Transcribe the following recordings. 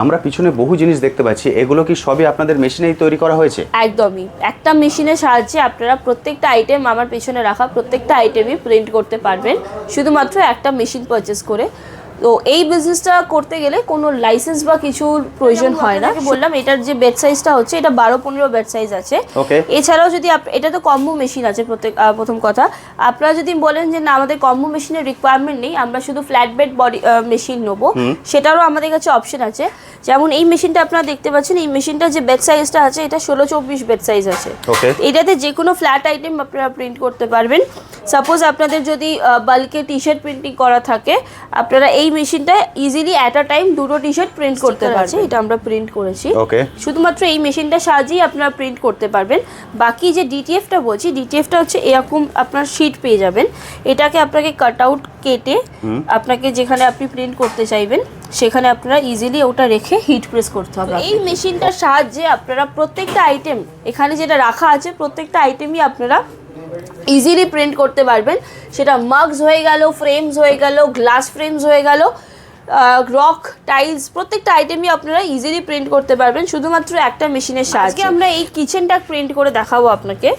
আমরা পিছনে বহু জিনিস দেখতে পাচ্ছি, এগুলো কি সবই আপনাদের মেশিনেই তৈরি করা হয়েছে? একদমই, একটা মেশিনের সাহায্যে আপনারা প্রত্যেকটা আইটেম, আমার পেছনে রাখা প্রত্যেকটা আইটেমই প্রিন্ট করতে পারবেন শুধুমাত্র একটা মেশিন পারচেস করে। তো এই বিজনেসটা করতে গেলে কোনো লাইসেন্স বা কিছুর প্রয়োজন হয় না। বললাম এটার যে বেড সাইজটা হচ্ছে এটা 12-15 বেড সাইজ আছে। এছাড়াও যদি এটা তো কম্বো মেশিন আছে প্রথম কথা, আপনারা যদি বলেন যে না আমাদের কম্বো মেশিনের রিকোয়ারমেন্ট নেই, আমরা শুধু ফ্ল্যাট বেড বডি মেশিন নেবো, সেটারও আমাদের কাছে অপশন আছে। যেমন এই মেশিনটা আপনারা দেখতে পাচ্ছেন, এই মেশিনটা যে বেড সাইজটা আছে এটা 16-24 বেড সাইজ আছে। এটাতে যে কোনো ফ্ল্যাট আইটেম আপনারা প্রিন্ট করতে পারবেন। সাপোজ আপনাদের যদি বাল্কে টি শার্ট প্রিন্টিং করা থাকে, আপনারা এই মেশিনটা ইজিলি অ্যাট আ টাইম 2টো টি শার্ট প্রিন্ট করতে পারছেন। এটা আমরা প্রিন্ট করেছি, শুধুমাত্র এই মেশিনটার সাহায্যেই আপনারা প্রিন্ট করতে পারবেন। বাকি যে ডিটিএফটা বলছি, ডিটিএফটা হচ্ছে এরকম আপনার শিট পেয়ে যাবেন। এটাকে আপনাকে কাট আউট কেটে আপনাকে যেখানে আপনি প্রিন্ট করতে চাইবেন সেখানে আপনারা ইজিলি ওটা রেখে হিট প্রেস করতে হবে। এই মেশিনটার সাহায্যে আপনারা প্রত্যেকটা আইটেম এখানে যেটা রাখা আছে প্রত্যেকটা আইটেমই আপনারা ইজিলি প্রিন্ট করতে পারবেন। সেটা মাগস হয়ে গেল, ফ্রেমস হয়ে গেল, গ্লাস ফ্রেমস হয়ে গেল, রক টাইলস, প্রত্যেকটা আইটেমই আপনারা ইজিলি প্রিন্ট করতে পারবেন শুধুমাত্র একটা মেশিনের সাহায্যে। আমরা এই কিচেনটা প্রিন্ট করে দেখাবো আপনাকে।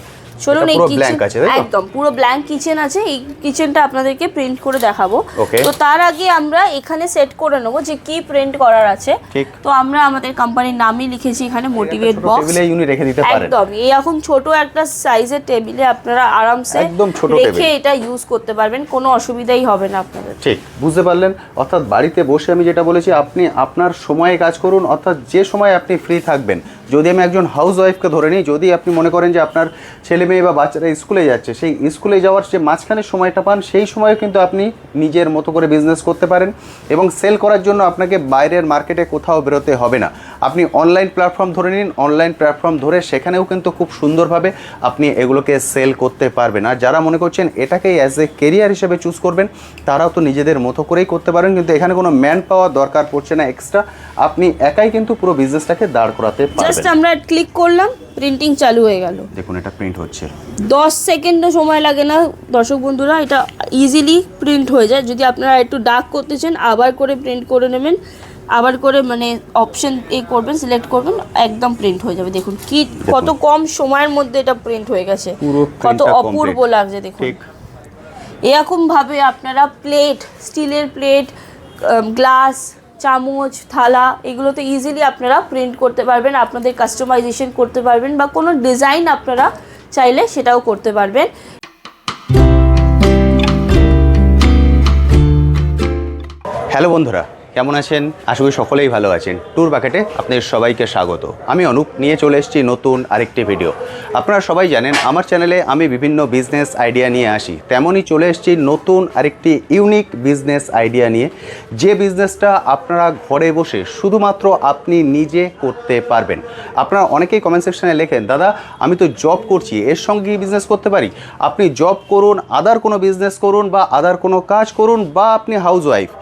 চলুন, এই কিচেন একদম পুরো ব্ল্যাঙ্ক কিচেন আছে, এই কিচেনটা আপনাদেরকে প্রিন্ট করে দেখাবো। তো তার আগে আমরা এখানে সেট করে নেবো যে কি প্রিন্ট করার আছে। তো আমরা আমাদের কোম্পানির নামই লিখেছি এখানে মোটিভেট বক্স। একদম এরকম ছোট একটা সাইজের টেবিলে আপনারা আরামসে রেখে এটা ইউজ করতে পারবেন, কোনো অসুবিধাই হবে না আপনাদের। ঠিক বুঝতে পারলেন? অর্থাৎ বাড়িতে বসে আমি যেটা বলেছি, আপনি আপনার সময়ে কাজ করুন, অর্থাৎ যে সময় আপনি ফ্রি থাকবেন। যদি আমি একজন হাউস ওয়াইফকে ধরে নিই, যদি আপনি মনে করেন যে আপনার ছেলে মেয়ে বা বাচ্চারা স্কুলে যাচ্ছে, সেই স্কুলে যাওয়ার যে মাঝখানে সময়টা পান, সেই সময়ে কিন্তু আপনি নিজের মতো করে বিজনেস করতে পারেন এবং সেল করার জন্য আপনাকে বাইরের মার্কেটে কোথাও বেরোতে হবে না। আপনি অনলাইন প্ল্যাটফর্ম ধরে নিন, অনলাইন প্ল্যাটফর্ম ধরে সেখানেও কিন্তু খুব সুন্দরভাবে আপনি এগুলোকে সেল করতে পারবেন। আর যারা মনে করছেন এটাকে অ্যাজ এ কেরিয়ার হিসেবে চুজ করবেন, তারাও তো নিজেদের মতো করেই করতে পারেন, কিন্তু এখানে কোনো ম্যান পাওয়ার দরকার পড়ছে না এক্সট্রা। আপনি একাই কিন্তু পুরো বিজনেসটাকে দাঁড় করাতে পারবেন। জাস্ট আমরা ক্লিক করলাম, প্রিন্টিং চালু হয়ে গেল। দেখুন এটা প্রিন্ট হচ্ছে, 10 সেকেন্ডও সময় লাগে না দর্শক বন্ধুরা, এটা ইজিলি প্রিন্ট হয়ে যায়। যদি আপনারা একটু ডার্ক করতে চান আবার করে প্রিন্ট করে নেবেন, আবার করে মানে অপশন করবেন, সিলেক্ট করবেন, একদম প্রিন্ট হয়ে যাবে। দেখুন কি কত কম সময়ের মধ্যে এটা প্রিন্ট হয়ে গেছে, কত অপূর্ব লাগছে দেখুন। এরকম ভাবে আপনারা প্লেট, স্টিলের প্লেট, গ্লাস, চামচ, থালা, এগুলো তো ইজিলি আপনারা প্রিন্ট করতে পারবেন, আপনাদের কাস্টমাইজেশন করতে পারবেন, বা কোনো ডিজাইন আপনারা চাইলে সেটাও করতে পারবেন। হ্যালো বন্ধুরা, কেমন আছেন? আশা করি সকলেই ভালো আছেন। ট্যুর বাকেটে আপনাদের সবাইকে স্বাগত। আমি অনুপ, নিয়ে চলে এসেছি নতুন আরেকটি ভিডিও। আপনারা সবাই জানেন আমার চ্যানেলে আমি বিভিন্ন বিজনেস আইডিয়া নিয়ে আসি, তেমনই চলে এসেছি নতুন আরেকটি ইউনিক বিজনেস আইডিয়া নিয়ে, যে বিজনেসটা আপনারা ঘরে বসে শুধুমাত্র আপনি নিজে করতে পারবেন। আপনারা অনেকেই কমেন্ট সেকশনে লেখেন, দাদা আমি তো জব করছি, এর সঙ্গে কি বিজনেস করতে পারি? আপনি জব করুন, আদার কোনো বিজনেস করুন, বা আদার কোনো কাজ করুন, বা আপনি হাউস ওয়াইফ,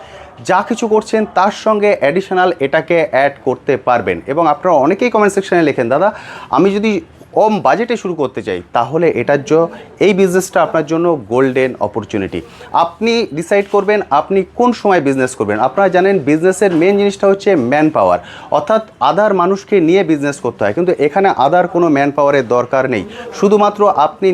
যা কিছু করছেন তার সঙ্গে অ্যাডিশনাল এটাকে অ্যাড করতে পারবেন। এবং আপনারা অনেকেই কমেন্ট সেকশনে লেখেন, দাদা আমি যদি কম বাজেটে শুরু করতে চাই, তাহলে এটার এই বিজনেসটা আপনার জন্য গোল্ডেন অপরচুনিটি। আপনি ডিসাইড করবেন আপনি কোন সময় বিজনেস করবেন। আপনারা জানেন বিজনেসের মেন জিনিসটা হচ্ছে ম্যান পাওয়ার, অর্থাৎ আদার মানুষকে নিয়ে বিজনেস করতে হয়, কিন্তু এখানে আদার কোনো ম্যান পাওয়ারের দরকার নেই। শুধুমাত্র আপনি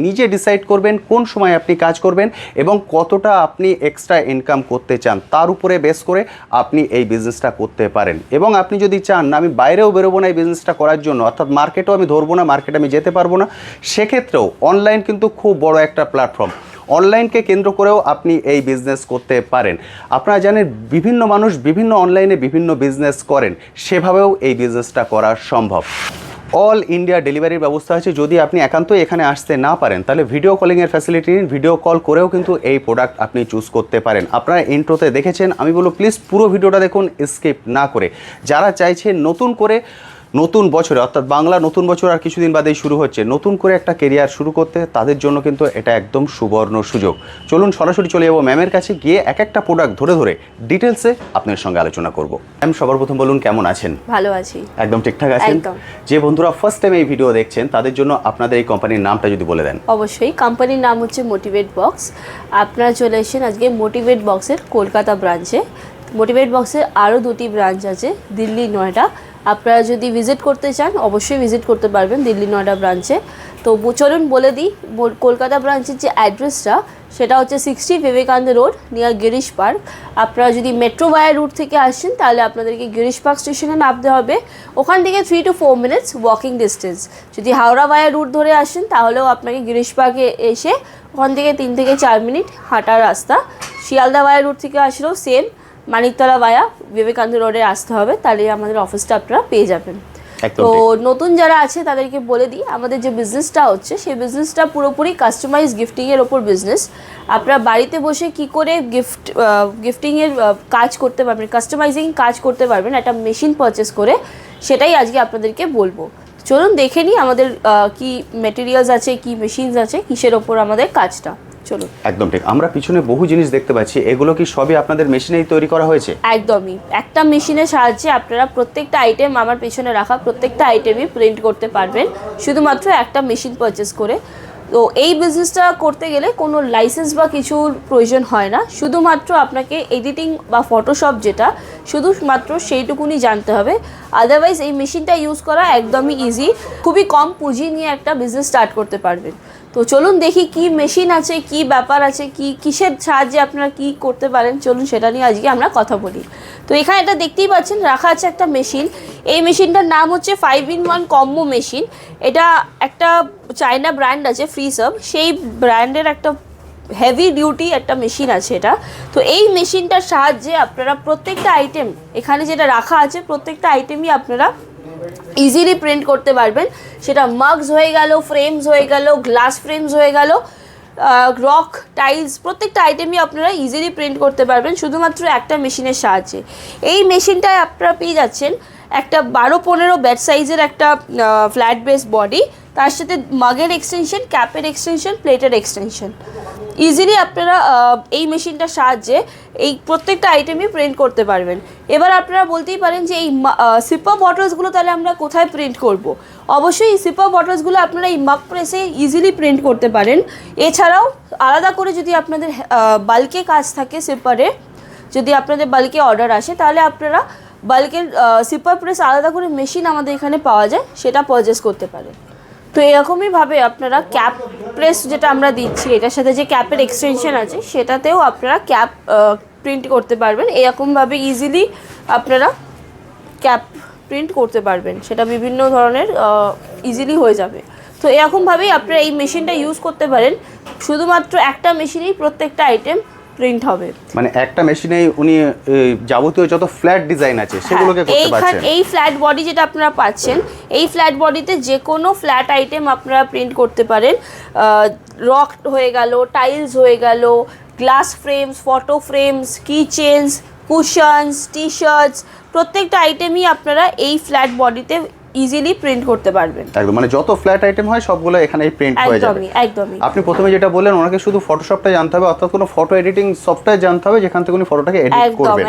নিজে ডিসাইড করবেন কোন সময় আপনি কাজ করবেন এবং কতটা আপনি এক্সট্রা ইনকাম করতে চান, তার উপরে বেস করে আপনি এই বিজনেসটা করতে পারেন। এবং আপনি যদি চান না আমি বাইরেও বেরোবো না এই বিজনেসটা করার জন্য, অর্থাৎ মার্কেটেও আমি ধরবো না, মার্কেটে আমি যেতে পারবো না, সেক্ষেত্রেও অনলাইন কিন্তু খুব বড় একটা প্ল্যাটফর্ম। অনলাইনকে কেন্দ্র করেও আপনি এই বিজনেস করতে পারেন। আপনারা জানেন বিভিন্ন মানুষ বিভিন্ন অনলাইনে বিভিন্ন বিজনেস করেন, সেভাবেও এই বিজনেসটা করা সম্ভব। অল ইন্ডিয়া ডেলিভারির ব্যবস্থা আছে। যদি আপনি একান্তই এখানে আসতে না পারেন, তাহলে ভিডিও কলিংয়ের ফ্যাসিলিটি নিন, ভিডিও কল করেও কিন্তু এই প্রোডাক্ট আপনি চুজ করতে পারেন। আপনারা ইন্ট্রোতে দেখেছেন, আমি বলবো প্লিজ পুরো ভিডিওটা দেখুন স্কিপ না করে। যারা চাইছেন নতুন করে নতুন বছরে, অর্থাৎ বাংলা নতুন বছর আর কিছুদিন বাদেই শুরু হচ্ছে, নতুন করে একটা কেরিয়ার শুরু করতে, তাদের জন্য কিন্তু এটা একদম সুবর্ণ সুযোগ। চলুন সরাসরি চলে যাবো ম্যামের কাছে, গিয়ে এক একটা প্রোডাক্ট ধরে ধরে ডিটেলসে আপনার সঙ্গে আলোচনা করব। ম্যাম সবার প্রথম বলুন কেমন আছেন? ভালো আছি। একদম ঠিকঠাক আছেন? যে বন্ধুরা ফার্স্ট টাইম এই ভিডিও দেখছেন তাদের জন্য আপনাদের এই কোম্পানির নামটা যদি বলে দেন। অবশ্যই, কোম্পানির নাম হচ্ছে মোটিভেট বক্স। আপনারা চলে এসেছেন আজকে মোটিভেট বক্সের কলকাতা ব্রাঞ্চে। মোটিভেট বক্সের আরও 2টি ব্রাঞ্চ আছে দিল্লি, নয়ডা। আপনারা যদি ভিজিট করতে চান অবশ্যই ভিজিট করতে পারবেন দিল্লি, নয়ডা ব্রাঞ্চে। তো চলুন বলে দিই কলকাতা ব্রাঞ্চের যে অ্যাড্রেসটা সেটা হচ্ছে 60 Vivekananda road near Girish park. আপনারা যদি মেট্রো ভায়া রুট থেকে আসেন তাহলে আপনাদেরকে গিরিশ পার্ক স্টেশনে নামতে হবে, ওখান থেকে 3 to 4 মিনিটস ওয়াকিং ডিস্টেন্স। যদি হাওড়া ভায়া রুট ধরে আসেন তাহলেও আপনাকে গিরিশ পার্কে এসে ওখান থেকে 3 থেকে 4 মিনিট হাঁটার রাস্তা। শিয়ালদা ভায়া রুট থেকে আসলেও সেম মানিকতলা ভায়া বিবেকানন্দ রোডে আসতে হবে, তাহলে আমাদের অফিসটা আপনারা পেয়ে যাবেন। তো নতুন যারা আছে তাদেরকে বলে দিই, আমাদের যে বিজনেসটা হচ্ছে সেই বিজনেসটা পুরোপুরি কাস্টমাইজ গিফটিংয়ের ওপর বিজনেস। আপনারা বাড়িতে বসে কি করে গিফটিংয়ের কাজ করতে পারবেন, কাস্টমাইজিং কাজ করতে পারবেন একটা মেশিন পারচেস করে, সেটাই আজকে আপনাদেরকে বলবো। চলুন দেখে নিই আমাদের কি মেটেরিয়ালস আছে, কি মেশিনস আছে, কিসের ওপর আমাদের কাজটা। চলুন। একদম ঠিক। আমরা পিছনে বহু জিনিস দেখতে পাচ্ছি, এগুলো কি সবই আপনাদের মেশিনেই তৈরি করা হয়েছে? একদমই, একটা মেশিনের সাহায্যে আপনারা প্রত্যেকটা আইটেম, আমার পেছনে রাখা প্রত্যেকটা আইটেমই প্রিন্ট করতে পারবেন শুধুমাত্র একটা মেশিন পারচেস করে। তো এই বিজনেসটা করতে গেলে কোনো লাইসেন্স বা কিছুর প্রয়োজন হয় না, শুধুমাত্র আপনাকে এডিটিং বা ফটোশপ যেটা শুধুমাত্র সেইটুকুনি জানতে হবে। আদারওয়াইজ এই মেশিনটা ইউজ করা একদমই ইজি, খুবই কম পুঁজি নিয়ে একটা বিজনেস স্টার্ট করতে পারবেন। তো চলুন দেখি কি মেশিন আছে, কি ব্যাপার আছে, কিসের সাহায্যে আপনারা কি করতে পারেন, চলুন সেটা নিয়ে আজকে আমরা কথা বলি। তো এখানে এটা দেখতেই পাচ্ছেন রাখা আছে একটা মেশিন। এই মেশিনটার নাম হচ্ছে 5-in-1 কম্বো মেশিন। এটা একটা চায়না ব্র্যান্ড আছে ফ্রিসাব, সেই ব্র্যান্ডের একটা হেভি ডিউটি একটা মেশিন আছে এটা। তো এই মেশিনটার সাহায্যে আপনারা প্রত্যেকটা আইটেম এখানে যেটা রাখা আছে প্রত্যেকটা আইটেমই আপনারা ইজিলি প্রিন্ট করতে পারবেন। সেটা মাগস হয়ে গেল, ফ্রেমস হয়ে গেল, গ্লাস ফ্রেমস হয়ে গেল, রক, টাইলস, প্রত্যেকটা আইটেমই আপনারা ইজিলি প্রিন্ট করতে পারবেন শুধুমাত্র একটা মেশিনের সাহায্যে। এই মেশিনটায় আপনারা পেয়ে যাচ্ছেন একটা 12-15 ব্যাট সাইজের একটা ফ্ল্যাট বেস বডি, তার সাথে মাগের এক্সটেনশন, ক্যাপের এক্সটেনশন, প্লেটের এক্সটেনশন। ইজিলি আপনারা এই মেশিনটার সাহায্যে এই প্রত্যেকটা আইটেমই প্রিন্ট করতে পারবেন। এবার আপনারা বলতেই পারেন যে এই সিপার বটলসগুলো তাহলে আমরা কোথায় প্রিন্ট করব। অবশ্যই এই সিপার বটলসগুলো আপনারা এই মাগ প্রেসে ইজিলি প্রিন্ট করতে পারেন। এছাড়াও আলাদা করে যদি আপনাদের বাল্কে কাজ থাকে, সিপারে যদি আপনাদের বাল্কে অর্ডার আসে তাহলে আপনারা বাল্কের সিপার প্রেস আলাদা করে মেশিন আমাদের এখানে পাওয়া যায়, সেটা পারচেস করতে পারেন। তো এরকমইভাবে আপনারা ক্যাপ প্রেস যেটা আমরা দিচ্ছি এটার সাথে যে ক্যাপের এক্সটেনশন আছে সেটাতেও আপনারা ক্যাপ প্রিন্ট করতে পারবেন। এরকমভাবে ইজিলি আপনারা ক্যাপ প্রিন্ট করতে পারবেন, সেটা বিভিন্ন ধরনের ইজিলি হয়ে যাবে। তো এরকমভাবেই আপনারা এই মেশিনটা ইউজ করতে পারেন, শুধুমাত্র একটা মেশিনেই প্রত্যেকটা আইটেম প্রিন্ট হবে। মানে একটা মেশিনেই উনি যাবতীয় যত ফ্ল্যাট ডিজাইন আছে সেগুলোকে করতে পারছেন। এই ফ্ল্যাট বডি যেটা আপনারা পাচ্ছেন, এই ফ্ল্যাট বডিতে যে কোনো ফ্ল্যাট আইটেম আপনারা প্রিন্ট করতে পারেন। রক হয়ে গেল, টাইলস হয়ে গেল, গ্লাস ফ্রেমস, ফটো ফ্রেমস, কি চেনস, কুশনস, টি শার্টস, প্রত্যেকটা আইটেমই আপনারা এই ফ্ল্যাট বডিতে ইজিলি প্রিন্ট করতে পারবেন। একদম, মানে যত ফ্ল্যাট আইটেম হয় সবগুলো এখানেই প্রিন্ট হয়ে যাবে। একদমই। আপনি প্রথমে যেটা বললেন ওনাকে শুধু ফটোশপটা জানতে হবে, অর্থাৎ কোনো ফটো এডিটিং সফটওয়্যার জানতে হবে যেখান থেকে উনি ফটোটাকে এডিট করবেন।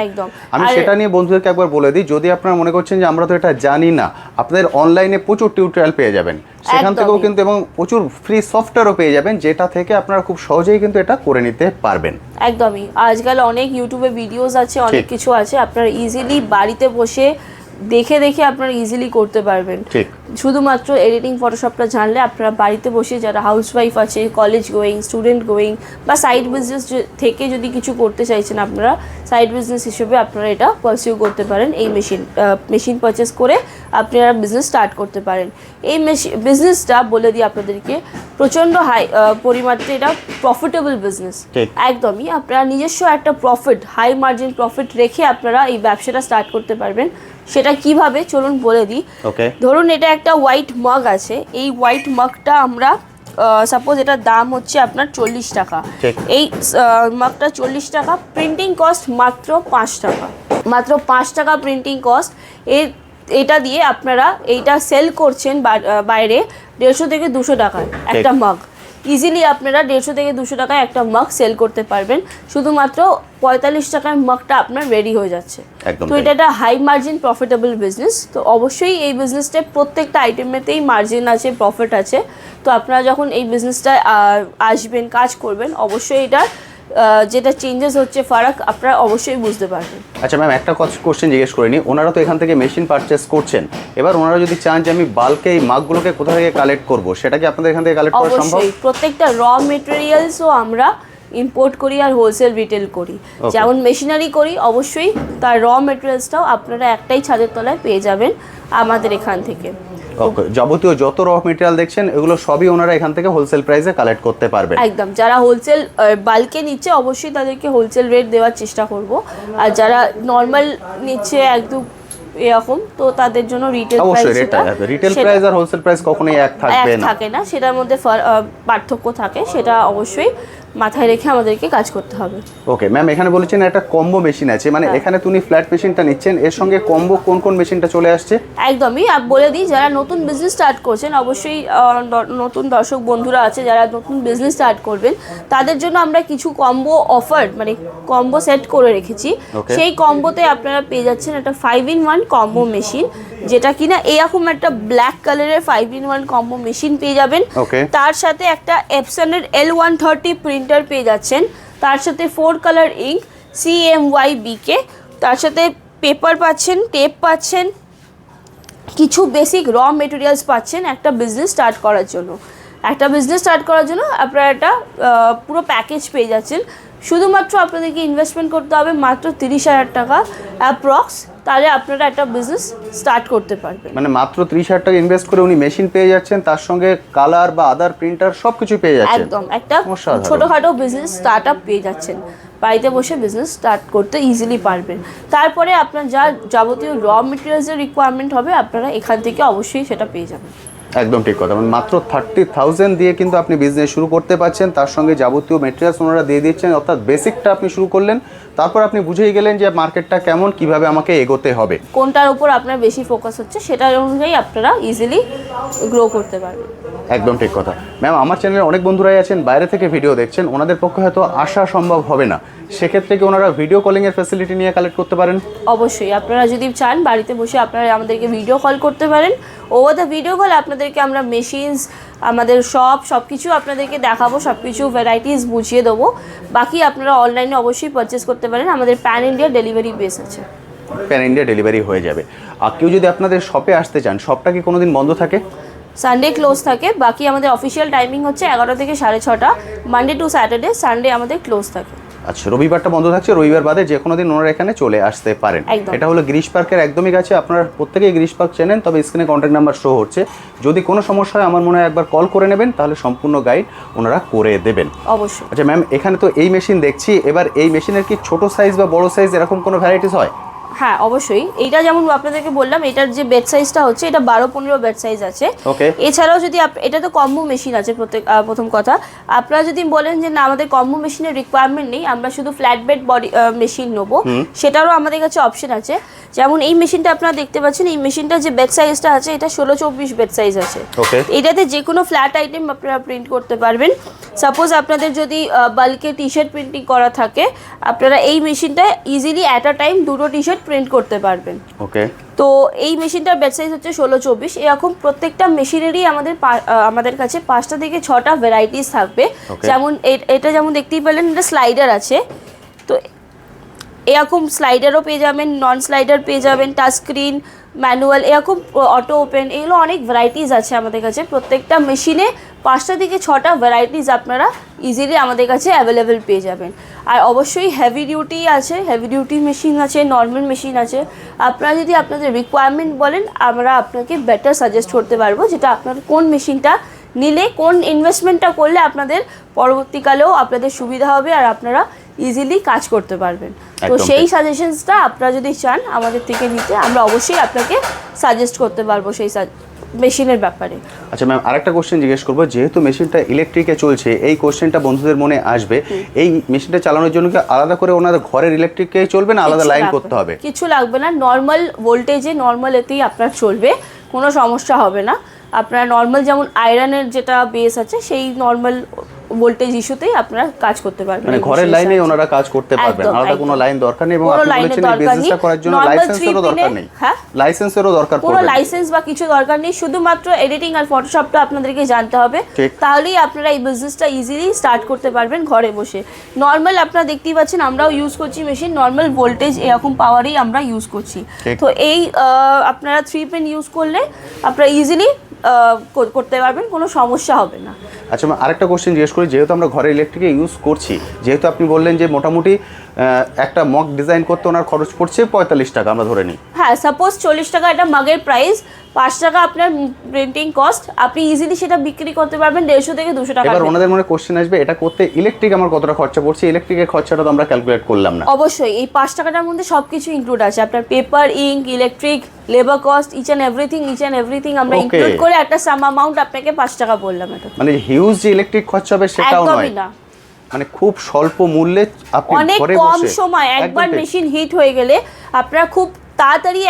আমি সেটা নিয়ে বন্ধুদেরকে একবার বলে দিই, যদি আপনারা মনে করছেন যে আমরা তো এটা জানি না, আপনাদের অনলাইনে প্রচুর টিউটোরিয়াল পেয়ে যাবেন সেখান থেকেও কিন্তু, এবং প্রচুর ফ্রি সফটওয়্যারও পেয়ে যাবেন যেটা থেকে আপনারা খুব সহজেই কিন্তু এটা করে নিতে পারবেন। একদমই, আজকাল অনেক ইউটিউবে ভিডিওস আছে, অনেক কিছু আছে, আপনারা ইজিলি বাড়িতে বসে দেখে দেখে আপনারা ইজিলি করতে পারবেন। শুধুমাত্র এডিটিং ফটোশপটা জানলে আপনারা বাড়িতে বসে, যারা হাউসওয়াইফ আছে, কলেজ গোয়িং, স্টুডেন্ট গোয়িং বা সাইড বিজনেস থেকে যদি কিছু করতে চাইছেন আপনারা, সাইড বিজনেস হিসেবে আপনারা এটা পারসিউ করতে পারেন। এই মেশিন পারচেস করে আপনারা বিজনেস স্টার্ট করতে পারেন। এই বিজনেসটা বলে দিই আপনাদেরকে, প্রচণ্ড হাই পরিমাত্রে এটা প্রফিটেবল বিজনেস। একদমই, আপনারা নিজস্ব একটা প্রফিট, হাই মার্জিন প্রফিট রেখে আপনারা এই ব্যবসাটা স্টার্ট করতে পারবেন। সেটা কিভাবে চলুন বলে দিই। ধরুন এটা একটা হোয়াইট মাগ আছে, এই হোয়াইট মাগটা আমরা সাপোজ এটার দাম হচ্ছে আপনার 40 টাকা। এই মাগটা 40 টাকা, প্রিন্টিং কস্ট মাত্র 5 টাকা, মাত্র 5 টাকা প্রিন্টিং কস্ট। এটা দিয়ে আপনারা এইটা সেল করছেন বাইরে 150 থেকে 200 টাকায় একটা মাগ। ইজিলি আপনারা 150 থেকে 200 টাকায় একটা মাগ সেল করতে পারবেন, শুধুমাত্র 45 টাকায় মাগটা আপনার রেডি হয়ে যাচ্ছে। তো এটা একটা হাই মার্জিন প্রফিটেবল বিজনেস। তো অবশ্যই এই বিজনেসটা প্রত্যেকটা আইটেমেতেই মার্জিন আছে, প্রফিট আছে। তো আপনারা যখন এই বিজনেসটা আসবেন, কাজ করবেন, অবশ্যই এটা যেটা চেঞ্জেস হচ্ছে ফারাক আপনারা অবশ্যই বুঝতে পারবেন। আচ্ছা ম্যাম, একটা কোশ্চেন জিজ্ঞেস করিনি, ওনারা তো এখান থেকে মেশিন পারচেস করছেন, এবার ওনারা যদি চান যে আমি বাল্কে এই মাগগুলোকে কোথা থেকে কালেক্ট করব, সেটা কি আপনাদের এখান থেকে কালেক্ট করা সম্ভব? অবশ্যই, প্রত্যেকটা র মেটেরিয়ালসও আমরা ইম্পোর্ট করি আর হোলসেল রিটেল করি। যেমন মেশিনারি করি, অবশ্যই তার র মেটেরিয়ালসটাও আপনারা একটাই ছাদের তলায় পেয়ে যাবেন আমাদের এখান থেকে। ওকে, যাবতীয় যত র মেটেরিয়াল দেখছেন এগুলো সবই ওনারা এখান থেকে হোলসেল প্রাইসে কালেক্ট করতে পারবেন। একদম, যারা হোলসেল বাল্কে নিচ্ছে অবশ্যই তাদেরকে হোলসেল রেট দেওয়ার চেষ্টা করব, আর যারা নর্মাল নিচ্ছে একদম এরকম, তো তাদের জন্য রিটেল অবশ্যই রিটেল প্রাইস আর হোলসেল প্রাইস কখনোই এক থাকে না, সেটার মধ্যে পার্থক্য থাকে, সেটা অবশ্যই মাথায় রেখে আমাদেরকে কাজ করতে হবে। ওকে ম্যাম, এখানে বলেছেন একটা কম্বো মেশিন আছে, মানে এখানে তুমি ফ্ল্যাট মেশিনটা নিচ্ছেন, এর সঙ্গে কম্বো কোন কোন মেশিনটা চলে আসছে? একদমই বলে দিই, যারা নতুন বিজনেস স্টার্ট করছেন, অবশ্যই নতুন দর্শক বন্ধুরা আছে যারা নতুন বিজনেস স্টার্ট করবেন, তাদের জন্য আমরা কিছু কম্বো অফার মানে কম্বো সেট করে রেখেছি। সেই কম্বোতে আপনারা পেয়ে যাচ্ছেন একটা 5-in-1 কম্বো মেশিন, যেটা কিনা এরকম একটা ব্ল্যাক কালারের 5-in-1 কম্বো মেশিন পেয়ে যাবেন। তার সাথে একটা এপসনের L130 প্রিন্টার পেয়ে যাচ্ছেন, তার সাথে 4 কালার ইঙ্ক CMYBK, তার সাথে পেপার পাচ্ছেন, টেপ পাচ্ছেন, কিছু বেসিক র মেটেরিয়ালস পাচ্ছেন একটা বিজনেস স্টার্ট করার জন্য। আপনারা একটা পুরো প্যাকেজ পেয়ে যাচ্ছেন। শুধুমাত্র আপনাদেরকে ইনভেস্টমেন্ট করতে হবে মাত্র 30,000 টাকা অ্যাপ্রক্স, তাহলে আপনারা একটা বিজনেস স্টার্ট করতে পারবেন। মানে মাত্র 30,000 টাকা ইনভেস্ট করে উনি মেশিন পেয়ে যাচ্ছেন, তার সঙ্গে কালার বা আদার প্রিন্টার সবকিছু পেয়ে যাচ্ছেন। একদম, একটা ছোটোখাটো বিজনেস স্টার্ট আপ পেয়ে যাচ্ছেন, বাড়িতে বসে বিজনেস স্টার্ট করতে ইজিলি পারবেন। তারপরে আপনার যা যাবতীয় র মেটেরিয়ালসের রিকোয়ারমেন্ট হবে আপনারা এখান থেকে অবশ্যই সেটা পেয়ে যাবেন। একদম ঠিক কথা, মানে মাত্র 30,000 দিয়ে কিন্তু আপনি বিজনেস শুরু করতে পারছেন, তার সঙ্গে যাবতীয় মেটেরিয়ালস ওনারা দিয়ে দিচ্ছেন, অর্থাৎ বেসিকটা আপনি শুরু করলেন, তারপর আপনি বুঝেই গেলেন যে মার্কেটটা কেমন, কিভাবে আমাকে এগোতে হবে, কোনটার উপর আপনার বেশি ফোকাস হচ্ছে, সেটার অনুযায়ী আপনারা ইজিলি গ্রো করতে পারবেন। একদম ঠিক কথা। ম্যাম, আমার চ্যানেলে অনেক বন্ধুরাই আছেন বাইরে থেকে ভিডিও দেখছেন, ওনাদের পক্ষে হয়তো আসা সম্ভব হবে না, সেক্ষেত্রে কি ওনারা ভিডিও কলিংয়ের ফ্যাসিলিটি নিয়ে কালেক্ট করতে পারেন? অবশ্যই, আপনারা যদি চান বাড়িতে বসে আপনারা আমাদেরকে ভিডিও কল করতে পারেন। ওভার দ্য ভিডিও কল আপনাদেরকে আমরা মেশিনস, আমাদের সব কিছু আপনাদেরকে দেখাবো, সব কিছু ভ্যারাইটিস বুঝিয়ে দেবো। বাকি আপনারা অনলাইনে অবশ্যই পারচেস করতে পারেন, আমাদের প্যান ইন্ডিয়া ডেলিভারি বেস আছে। প্যান ইন্ডিয়া ডেলিভারি হয়ে যাবে। আর কেউ যদি আপনাদের শপে আসতে চান, শপটা কি কোনোদিন বন্ধ থাকে? সানডে ক্লোজ থাকে, বাকি আমাদের অফিসিয়াল টাইমিং হচ্ছে 11 থেকে 6:30, মানডে টু স্যাটারডে, সানডে আমাদের ক্লোজ থাকে। আচ্ছা, রবিবারটা বন্ধ থাকছে, রবিবার বাদে যে কোনো দিন ওনারা এখানে চলে আসতে পারেন। এটা হলো গিরিশ পার্কের একদমই কাছে, আপনারা প্রত্যেকেই গিরিশ পার্ক চেনেন, তবে স্ক্রিনে কন্ট্যাক্ট নাম্বার শো হচ্ছে, যদি কোনো সমস্যা হয় আমার মনে হয় একবার কল করে নেবেন, তাহলে সম্পূর্ণ গাইড ওনারা করে দেবেন। অবশ্যই। আচ্ছা ম্যাম, এখানে তো এই মেশিন দেখছি, এবার এই মেশিনের কি ছোট সাইজ বা বড় সাইজ এরকম কোনো ভ্যারাইটিস হয়? হ্যাঁ, অবশ্যই। এইটা যেমন আপনাদেরকে বললাম, এটার যে বেড সাইজটা হচ্ছে এটা 12-15 বেড সাইজ আছে। এছাড়াও যদি এটা তো কম্বো মেশিন আছে, প্রথম কথা আপনারা যদি বলেন যে না আমাদের কম্বো মেশিনের রিকোয়ারমেন্ট নেই, আমরা শুধু ফ্ল্যাট বেড বডি মেশিন নেবো, সেটারও আমাদের কাছে অপশন আছে। যেমন এই মেশিনটা আপনারা দেখতে পাচ্ছেন, এই মেশিনটা যে বেড সাইজটা আছে এটা 16-24 বেড সাইজ আছে। এটাতে যে কোনো ফ্ল্যাট আইটেম আপনারা প্রিন্ট করতে পারবেন। সাপোজ আপনাদের যদি বাল্কে টি শার্ট প্রিন্টিং করা থাকে, আপনারা এই মেশিনটা ইজিলি অ্যাট আ টাইম 2টো টি শার্ট প্রিন্ট করতে পারবেন। তো এই মেশিনটার বেড সাইজ হচ্ছে 16-24। এরকম প্রত্যেকটা মেশিনেরই আমাদের কাছে 5টা থেকে 6টা ভ্যারাইটিস থাকবে। যেমন এটা যেমন দেখতেই পেলেন, এটা স্লাইডার আছে, তো এরকম স্লাইডারও পেয়ে যাবেন, নন স্লাইডার পেয়ে যাবেন, টাচ স্ক্রিন, ম্যানুয়াল, এরকম অটো ওপেন, এগুলো অনেক ভ্যারাইটিস আছে আমাদের কাছে। প্রত্যেকটা মেশিনে 5টা থেকে 6টা ভ্যারাইটিস আপনারা ইজিলি আমাদের কাছে অ্যাভেলেবেল পেয়ে যাবেন। আর অবশ্যই হেভি ডিউটি আছে, হেভি ডিউটি মেশিন আছে, নর্মাল মেশিন আছে। আপনারা যদি আপনাদের রিকোয়ারমেন্ট বলেন, আমরা আপনাকে বেটার সাজেস্ট করতে পারবো, যেটা আপনার কোন মেশিনটা নিলে, কোন ইনভেস্টমেন্টটা করলে আপনাদের পরবর্তীকালেও আপনাদের সুবিধা হবে আর আপনারা ইজিলি কাজ করতে পারবেন। তো সেই সাজেশনসটা আপনারা যদি চান আমাদের থেকে নিতে, আমরা অবশ্যই আপনাকে সাজেস্ট করতে পারবো সেই মেশিনের ব্যাপারে। আচ্ছা ম্যাম, আরেকটা কোশ্চেন জিজ্ঞেস করবো, যেহেতু মেশিনটা ইলেকট্রিকে চলছে, এই কোশ্চেনটা বন্ধুদের মনে আসবে, এই মেশিনটা চালানোর জন্য কি আলাদা করে ওনাদের ঘরের ইলেকট্রিকে চলবে না আলাদা লাইন করতে হবে? কিছু লাগবে না, নর্মাল ভোল্টেজে নর্মাল এতেই আপনার চলবে, কোনো সমস্যা হবে না। আপনারা নর্মাল যেমন আয়রনের যেটা বেস আছে সেই নর্মাল ভোল্টেজ ইস্যুতেই আপনারা কাজ করতে পারবেন। মানে ঘরের লাইনে ওনারা কাজ করতে পারবেন, আলাদা কোনো লাইন দরকার নেই। এবং আপনি বলেছেন এই বিজনেসটা করার জন্য লাইসেন্সেরও দরকার নেই। হ্যাঁ, লাইসেন্সেরও দরকার পড়বে কোনো লাইসেন্স বা কিছু দরকার নেই, শুধুমাত্র এডিটিং আর ফটোশপটা আপনাদেরকে জানতে হবে, তাহলেই আপনারা এই বিজনেসটা ইজিলি স্টার্ট করতে পারবেন ঘরে বসে। নর্মাল আপনারা দেখতেই পাচ্ছেন আমরাও ইউজ করছি মেশিন, নর্মাল ভোল্টেজ এরকম পাওয়ারেই আমরা ইউজ করছি। তো এই আপনারা 3 পিন ইউজ করলে আপনারা ইজিলি করতে পারবেন, কোনো সমস্যা হবে না। আচ্ছা, আরেকটা কোশ্চেন জিজ্ঞেস করি, যেহেতু আমরা ঘরে ইলেকট্রিকে ইউজ করছি, যেহেতু আপনি বললেন যে মোটামুটি একটা মগ ডিজাইন করতে ওনার খরচ পড়ছে 45 টাকা আমরা ধরে নিই। হ্যাঁ, সাপোজ 40 টাকা এটা মগের প্রাইস, 5 টাকা আপনার প্রিন্টিং কস্ট, আপনি ইজিলি সেটা বিক্রি করতে পারবেন 150 থেকে 200 টাকা। এবার ওনাদের মনে কোশ্চেন আসবে, এটা করতে ইলেকট্রিক আমার কতটা খরচা পড়ছে? ইলেকট্রিকের খরচাটা তো আমরা ক্যালকুলেট করলাম না। অবশ্যই এই 5 টাকাটার মধ্যে সবকিছু ইনক্লুড আছে, আপনার paper, ink, electric, labour cost, each and everything আমরা ইনক্লুড করে একটা সাম অ্যামাউন্ট আপনাকে 5 টাকা বললাম। এটা মানে হিউজ যে ইলেকট্রিক খরচা হবে সেটাও নয়, একদমই না, মানে খুব স্বল্প মূল্যে আপনি অনেক ঘরে কম বসে সময় একবার মেশিন হিট হয়ে গেলে আপনারা খুব তাড়াতাড়ি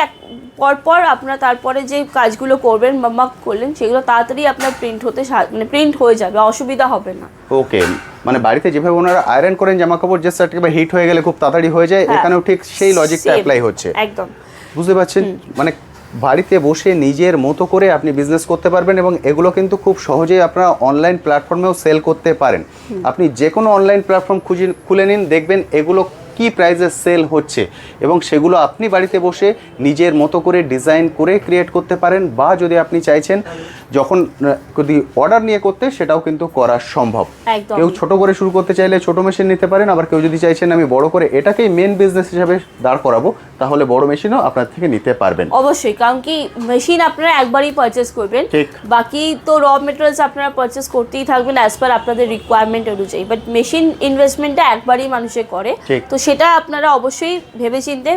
পরপর আপনারা তারপরে যে কাজগুলো করবেন মাক করলেন সেগুলো তাড়াতাড়ি আপনার মানে প্রিন্ট হয়ে যাবে, অসুবিধা হবে না। ওকে, মানে বাড়িতে যেভাবে ওনারা আয়রন করেন জামা কাপড়, যে সার্টিফিকেট হিট হয়ে গেলে খুব তাড়াতাড়ি হয়ে যায়, এখানেও ঠিক সেই লজিকটা অ্যাপ্লাই হচ্ছে। একদম, বুঝতে পারছেন? মানে বাড়িতে বসে নিজের মতো করে আপনি বিজনেস করতে পারবেন, এবং এগুলো কিন্তু খুব সহজেই আপনারা অনলাইন প্ল্যাটফর্মেও সেল করতে পারেন। আপনি যে কোনো অনলাইন প্ল্যাটফর্ম খুলে নিন, দেখবেন এগুলো কি প্রাইসে সেল হচ্ছে, এবং সেগুলো আপনি বাড়িতে বসে নিজের মতো করে ডিজাইন করে ক্রিয়েট করতে পারেন, বা যদি আপনি চাইছেন যখন যদি অর্ডার নিয়ে করতে, সেটাও কিন্তু করা সম্ভব। কেউ ছোট করে শুরু করতে চাইলে ছোট মেশিন নিতে পারেন, আবার কেউ যদি চাইছেন আমি বড় করে এটাকেই মেন বিজনেস হিসাবে দাঁড় করাবো, তাহলে বড় মেশিনও আপনার থেকে নিতে পারবেন। অবশ্যই, কারণ কি মেশিন আপনারা একবারই পারচেস করবেন, বাকি তো র মেটেরিয়ালস আপনারা পারচেস করতেই থাকবেন অ্যাজ পার আপনাদের রিকোয়ারমেন্ট অনুযায়ী, বাট মেশিন ইনভেস্টমেন্টটা একবারই মানুষে করে, তো সেটা আপনারা অবশ্যই ভেবেচিন্তে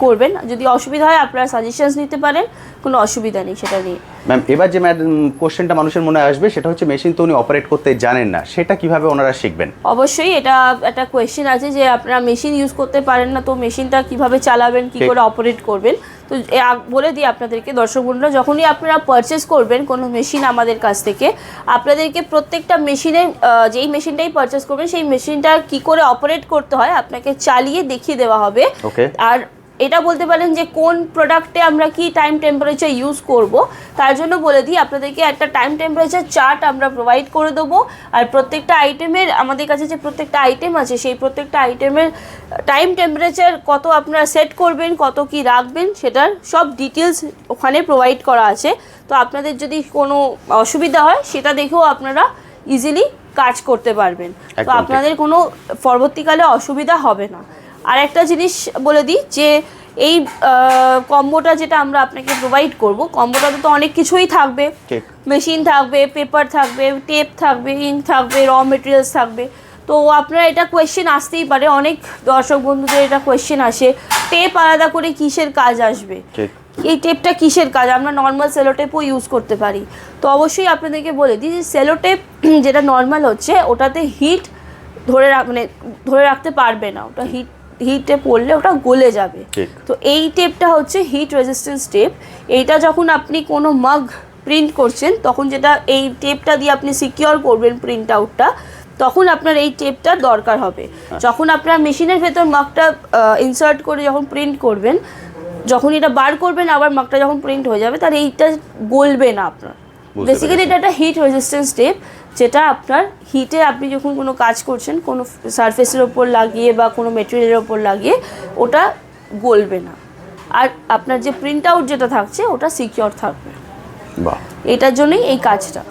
করবেন। যদি অসুবিধা হয় আপনারা সাজেশনস নিতে পারেন, কোনো অসুবিধা নেই সেটা নিয়ে। ম্যাম, এবার যে কোশ্চেনটা মানুষের মনে আসবে সেটা হচ্ছে মেশিন তো উনি অপারেট করতে জানেন না, সেটা কিভাবে ওনারা শিখবেন? অবশ্যই এটা একটা কোয়েশ্চেন আছে যে আপনারা মেশিন ইউজ করতে পারেন না, তো মেশিনটা কিভাবে চালাবেন, কি করে অপারেট করবেন। তো বলে দিই আপনাদেরকে, দর্শক বন্ধুরা, যখনই আপনারা পারচেস করবেন কোনো মেশিন আমাদের কাছ থেকে, আপনাদেরকে প্রত্যেকটা মেশিনের যেই মেশিনটাই পারচেস করবেন সেই মেশিনটা কি করে অপারেট করতে হয় আপনাকে চালিয়ে দেখিয়ে দেওয়া হবে। আর এটা বলতে পারেন যে কোন প্রোডাক্টে আমরা কি টাইম টেম্পারেচার ইউজ করব, তার জন্য বলে দিই আপনাদেরকে একটা টাইম টেম্পারেচার চার্ট আমরা প্রোভাইড করে দেবো। আর প্রত্যেকটা আইটেমের, আমাদের কাছে যে প্রত্যেকটা আইটেম আছে সেই প্রত্যেকটা আইটেমের টাইম টেম্পারেচার কত আপনারা সেট করবেন, কত কি রাখবেন, সেটার সব ডিটেলস ওখানে প্রোভাইড করা আছে। তো আপনাদের যদি কোনো অসুবিধা হয় সেটা দেখেও আপনারা ইজিলি কাজ করতে পারবেন, তো আপনাদের কোনো পরবর্তীকালে অসুবিধা হবে না। আর একটা জিনিস বলে দিই যে এই কম্বোটা যেটা আমরা আপনাকে প্রোভাইড করব, কম্বোটাতে তো অনেক কিছুই থাকবে, মেশিন থাকবে, পেপার থাকবে, টেপ থাকবে, ইঙ্ক থাকবে, র মেটেরিয়ালস থাকবে। তো আপনারা এটা কোয়েশ্চেন আসতেই পারে, অনেক দর্শক বন্ধুদের এটা কোয়েশ্চেন আসে, টেপ আলাদা করে কিসের কাজ আসবে, এই টেপটা কিসের কাজ, আমরা নর্মাল সেলোটেপও ইউজ করতে পারি। তো অবশ্যই আপনাদেরকে বলে দিই যে সেলোটেপ যেটা নর্মাল হচ্ছে ওটাতে হিট ধরে রাখতে পারবে না, ওটা হিটে পড়লে ওটা গলে যাবে। তো এই টেপটা হচ্ছে হিট রেজিস্ট্যান্স টেপ। এইটা যখন আপনি কোনো মাগ প্রিন্ট করছেন তখন যেটা এই টেপটা দিয়ে আপনি সিকিওর করবেন প্রিন্ট আউটটা, তখন আপনার এই টেপটার দরকার হবে। যখন আপনার মেশিনের ভেতর মাগটা ইনসার্ট করে যখন প্রিন্ট করবেন, যখন এটা বার করবেন আবার মাগটা যখন প্রিন্ট হয়ে যাবে, তার এইটা গলবে না আপনার। বেসিক্যালি এটা একটা হিট রেজিস্ট্যান্স টেপ, যেটা আপনার হিটে আপনি যখন কোনো কাজ করছেন কোনো সারফেসের ওপর লাগিয়ে বা কোনো মেটেরিয়ালের ওপর লাগিয়ে, ওটা গলবে না, আর আপনার যে প্রিন্ট আউট যেটা থাকছে ওটা সিকিওর থাকবে। বাহ, এটার জন্যই এই কাজটা।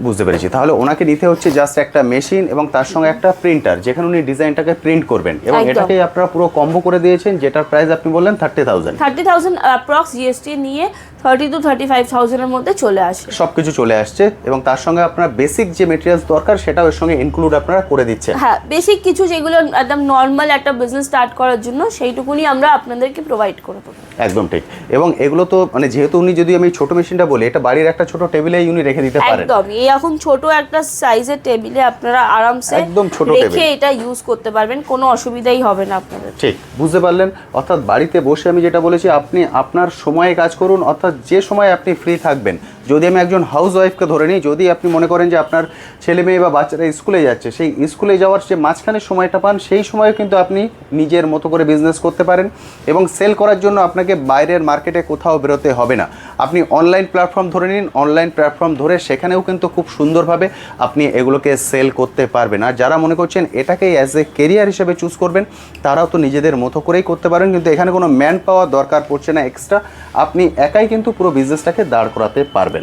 বুঝতে পেরেছি। তাহলে ওনাকে নিতে হচ্ছে জাস্ট একটা মেশিন এবং তার সঙ্গে একটা প্রিন্টার, যেখানে উনি ডিজাইনটাকে প্রিন্ট করবেন, এবং এটাকেই আপনারা পুরো কম্বো করে দিয়েছেন, যেটার প্রাইস আপনি বললেন 30,000 অ্যাপ্রক্স জিএসটি নিয়ে 30 to 35,000-এর মধ্যে চলে আসে, সব কিছু চলে আসছে, এবং তার সঙ্গে আপনার বেসিক যে মেটেরিয়ালস দরকার সেটাও এর সঙ্গে ইনক্লুড আপনারা করে দিচ্ছেন। হ্যাঁ, বেসিক কিছু যেগুলো একদম নর্মাল একটা বিজনেস স্টার্ট করার জন্য সেইটুকুনি আমরা আপনাদেরকে প্রোভাইড করে দেবো। একদম ঠিক। এবং এগুলো তো মানে যেহেতু উনি, যদি আমি ছোট মেশিনটা বলি, এটা বাড়ির একটা ছোট টেবিলেই উনি রেখে দিতে পারেন, একদম এরকম ছোট একটা সাইজের টেবিলে আপনারা আরামসে একদম ছোট রেখে টেবিল। এটা ইউজ করতে পারবেন, কোনো অসুবিধাই হবে না আপনাদের। ঠিক বুঝতে পারলেন। অর্থাৎ বাড়িতে বসে আমি যেটা বলেছি, আপনি আপনার সময়ে কাজ করুন, অর্থাৎ যে সময় আপনি ফ্রি থাকবেন। যদি আমি একজন হাউস ওয়াইফকে ধরে নিই, যদি আপনি মনে করেন যে আপনার ছেলে মেয়ে বা বাচ্চারা স্কুলে যাচ্ছে, সেই স্কুলে যাওয়ার যে মাঝখানে সময়টা পান, সেই সময়ে কিন্তু আপনি নিজের মতো করে বিজনেস করতে পারেন এবং সেল করার জন্য আপনাকে বাইরের মার্কেটে কোথাও বেরোতে হবে না। আপনি অনলাইন প্ল্যাটফর্ম ধরে নিন, অনলাইন প্ল্যাটফর্ম ধরে সেখানেও কিন্তু খুব সুন্দরভাবে আপনি এগুলোকে সেল করতে পারবেন। আর যারা মনে করছেন এটাকেই অ্যাজ এ কেরিয়ার হিসেবে চুজ করবেন, তারাও তো নিজেদের মতো করেই করতে পারেন, কিন্তু এখানে কোনো ম্যান পাওয়ার দরকার পড়ছে না এক্সট্রা। আপনি একাই কিন্তু পুরো বিজনেসটাকে দাঁড় করাতে পারবেন।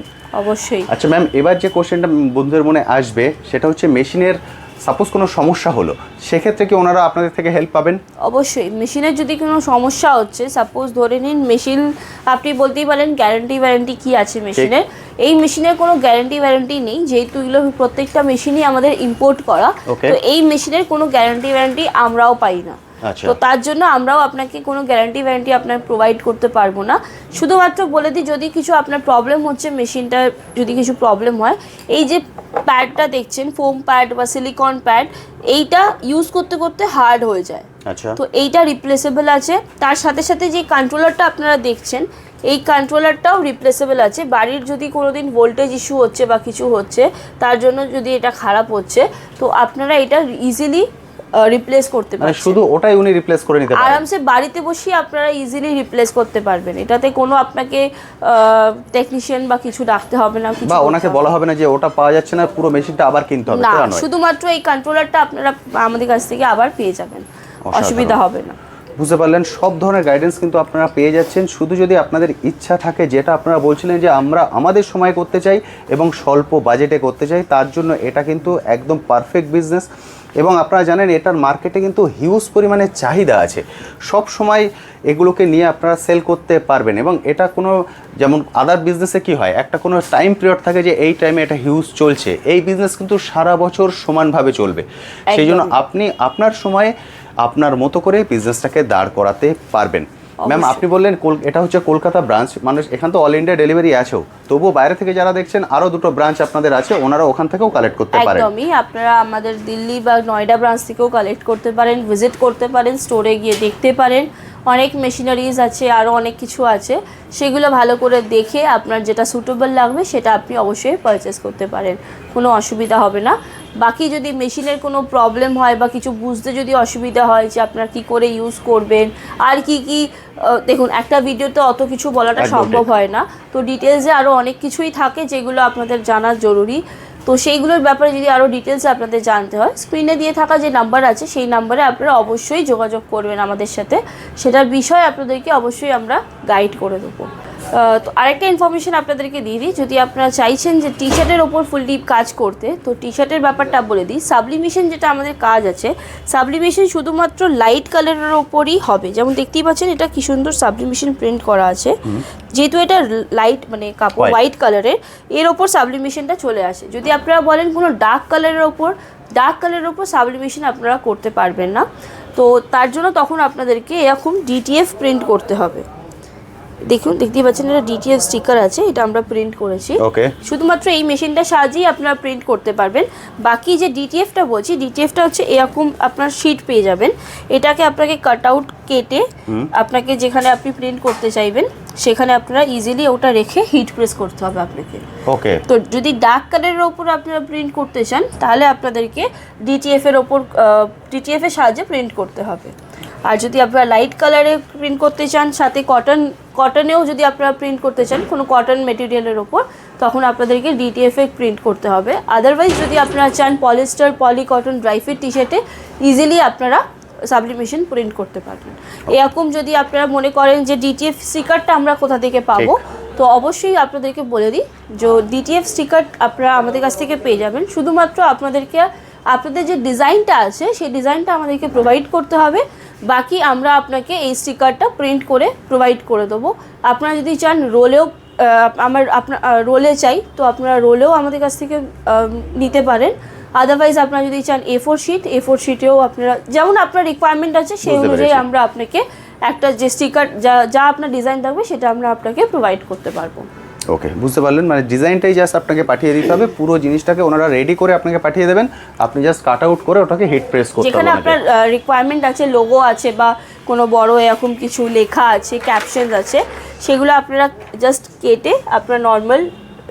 অবশ্যই। আচ্ছা ম্যাম, এবার যে কোশ্চেনটা বন্ধুদের মনে আসবে সেটা হচ্ছে, মেশিনের সাপোজ কোনো সমস্যা হলো, সেক্ষেত্রে কি ওনারা আপনাদের থেকে হেল্প পাবেন? অবশ্যই। মেশিনের যদি কোনো সমস্যা হচ্ছে, সাপোজ ধরে নিন মেশিন, আপনি বলতেই পারেন গ্যারান্টি ওয়ারেন্টি কি আছে মেশিনের। এই মেশিনের কোনো গ্যারান্টি ওয়ারেন্টি নেই, যেহেতু এগুলো প্রত্যেকটা মেশিনই আমাদের ইম্পোর্ট করা। তো এই মেশিনের কোনো গ্যারান্টি ওয়ারেন্টি আমরাও পাই না। তো তার জন্য আমরাও আপনাকে কোনো গ্যারান্টি ওয়ারেন্টি আপনার প্রোভাইড করতে পারবো না। শুধুমাত্র বলে দিই, যদি কিছু আপনার প্রবলেম হচ্ছে, মেশিনটার যদি কিছু প্রবলেম হয়, এই যে প্যাডটা দেখছেন, ফোম প্যাড বা সিলিকন প্যাড, এইটা ইউজ করতে করতে হার্ড হয়ে যায়। আচ্ছা। তো এইটা রিপ্লেসেবল আছে। তার সাথে সাথে যে কন্ট্রোলারটা আপনারা দেখছেন, এই কন্ট্রোলারটাও রিপ্লেসেবল আছে। বাড়ির যদি কোনোদিন ভোল্টেজ ইস্যু হচ্ছে বা কিছু হচ্ছে, তার জন্য যদি এটা খারাপ হচ্ছে, তো আপনারা এটা ইজিলি রিপ্লেস করতে পারবেন। শুধু ওটাই উনি রিপ্লেস করে নিতে পারবেন আরামসে বাড়িতে বসেই আপনারা ইজিলি রিপ্লেস করতে পারবেন। এটাতে কোনো আপনাকে টেকনিশিয়ান বা কিছু ডাকতে হবে না, বা ওনাকে বলা হবে না যে ওটা পাওয়া যাচ্ছে না, পুরো মেশিনটা আবার কিনতে হবে। না, শুধুমাত্র এই কন্ট্রোলারটা আপনারা আমাদের কাছ থেকে আবার পেয়ে যাবেন, অসুবিধা হবে না। বুঝতে পারলেন, সব ধরনের গাইডেন্স কিন্তু আপনারা পেয়ে যাচ্ছেন। শুধু যদি আপনাদের ইচ্ছা থাকে, যেটা আপনারা বলছিলেন যে আমরা আমাদের সময় করতে চাই এবং স্বল্প বাজেটে করতে চাই, তার জন্য এটা কিন্তু একদম পারফেক্ট বিজনেস। এবং আপনারা জানেন এটার মার্কেটে কিন্তু হিউজ পরিমাণে চাহিদা আছে। সব সময় এগুলোকে নিয়ে আপনারা সেল করতে পারবেন। এবং এটা কোনো, যেমন আদার বিজনেসে কি হয়, একটা কোনো টাইম পিরিয়ড থাকে যে এই টাইমে এটা হিউজ চলছে। এই বিজনেস কিন্তু সারা বছর সমানভাবে চলবে। সেই জন্য আপনি আপনার সময়ে আপনার মতো করে বিজনেসটাকে দাঁড় করাতে পারবেন। ম্যাম, আপনি বললেন এটা হচ্ছে কলকাতা ব্রাঞ্চ, মানুষ এখান তো অল ইন্ডিয়া ডেলিভারি আছেও, তবুও বাইরে থেকে যারা দেখছেন আরও দুটো ব্রাঞ্চ আপনাদের আছে, ওনারা ওখান থেকেও কালেক্ট করতে পারেন। একদমই, আপনারা আমাদের দিল্লি বা নয়ডা ব্রাঞ্চ থেকেও কালেক্ট করতে পারেন, ভিজিট করতে পারেন, স্টোরে গিয়ে দেখতে পারেন। অনেক মেশিনারিজ আছে, আরও অনেক কিছু আছে, সেগুলো ভালো করে দেখে আপনার যেটা সুটেবল লাগবে সেটা আপনি অবশ্যই পারচেস করতে পারেন, কোনো অসুবিধা হবে না। বাকি যদি মেশিনের কোনো প্রবলেম হয় বা কিছু বুঝতে যদি অসুবিধা হয় যে আপনার কি করে ইউজ করবেন আর কি কি, দেখুন একটা ভিডিওতে অত কিছু বলাটা সম্ভব হয় না, তো ডিটেলসে আরও অনেক কিছুই থাকে যেগুলো আপনাদের জানা জরুরি। তো সেইগুলোর ব্যাপারে যদি আরও ডিটেলসে আপনাদের জানতে হয়, স্ক্রিনে দিয়ে থাকা যে নাম্বার আছে সেই নাম্বারে আপনারা অবশ্যই যোগাযোগ করবেন আমাদের সাথে, সেটার বিষয়ে আপনাদেরকে অবশ্যই আমরা গাইড করে দেবো। তো আরেকটা ইনফরমেশন আপনাদেরকে দিয়ে দিই, যদি আপনারা চাইছেন যে টি শার্টের ওপর ফুল ডিপ কাজ করতে, তো টি শার্টের ব্যাপারটা বলে দিই। সাবলিমেশন যেটা আমাদের কাজ আছে, সাবলিমেশন শুধুমাত্র লাইট কালারের ওপরই হবে। যেমন দেখতেই পাচ্ছেন এটা কি সুন্দর সাবলিমেশন প্রিন্ট করা আছে, যেহেতু এটা লাইট মানে কাপড় হোয়াইট কালারের, এর ওপর সাবলিমেশনটা চলে আসে। যদি আপনারা বলেন কোনো ডার্ক কালারের ওপর সাবলিমেশন আপনারা করতে পারবেন না, তো তার জন্য তখন আপনাদেরকে এরকম ডিটিএফ প্রিন্ট করতে হবে। দেখুন, দেখতেই পাচ্ছেন এটা ডিটিএফ স্টিকার আছে, এটা আমরা প্রিন্ট করেছি। শুধুমাত্র এই মেশিনটার সাহায্যেই আপনারা প্রিন্ট করতে পারবেন। বাকি যে ডিটিএফটা বলছি, ডিটিএফটা হচ্ছে এরকম আপনার শিট পেয়ে যাবেন। এটাকে আপনাকে কাট আউট কেটে আপনাকে যেখানে আপনি প্রিন্ট করতে চাইবেন সেখানে আপনারা ইজিলি ওটা রেখে হিট প্রেস করতে হবে আপনাকে। ওকে। তো যদি ডার্ক কালারের ওপর আপনারা প্রিন্ট করতে চান, তাহলে আপনাদেরকে ডিটিএফ এর সাহায্যে প্রিন্ট করতে হবে। আর যদি আপনারা লাইট কালারে প্রিন্ট করতে চান, সাথে কটনেও যদি আপনারা প্রিন্ট করতে চান কোনো কটন মেটেরিয়ালের ওপর, তখন আপনাদেরকে ডিটিএফে প্রিন্ট করতে হবে। আদারওয়াইজ যদি আপনারা চান পলিস্টার, পলি কটন, ড্রাইফিট টি শার্টে ইজিলি আপনারা সাবলিমেশন প্রিন্ট করতে পারবেন। এরকম যদি আপনারা মনে করেন যে ডিটিএফ স্টিকারটা আমরা কোথা থেকে পাবো, তো অবশ্যই আপনাদেরকে বলে দিই যে ডিটিএফ স্টিকার আপনারা আমাদের কাছ থেকে পেয়ে যাবেন। শুধুমাত্র আপনাদের যে ডিজাইনটা আছে সেই ডিজাইনটা আমাদেরকে প্রোভাইড করতে হবে, বাকি আমরা আপনাকে এই স্টিকারটা প্রিন্ট করে প্রোভাইড করে দেবো। আপনারা যদি চান রোলেও রোলে চাই, তো আপনারা রোলেও আমাদের কাছ থেকে নিতে পারেন। আদারওয়াইজ আপনারা যদি চান এ4 শিটেও আপনারা, যেমন আপনার রিকোয়ারমেন্ট আছে সেই অনুযায়ী আমরা আপনাকে একটা যে স্টিকার যা আপনার ডিজাইন থাকবে সেটা আমরা আপনাকে প্রোভাইড করতে পারবো। ওকে, বুঝতে পারলেন, মানে ডিজাইনটাই জাস্ট আপনাকে পাঠিয়ে দিতে হবে, পুরো জিনিসটাকে ওনারা রেডি করে আপনাকে পাঠিয়ে দেবেন, আপনি জাস্ট কাট আউট করে ওটাকে হিট প্রেস করতে হবে। যেখানে আপনার রিকোয়ারমেন্ট আছে, লোগো আছে বা কোনো বড় এরকম কিছু লেখা আছে, ক্যাপশন আছে, সেগুলো আপনারা জাস্ট কেটে আপনার নর্মাল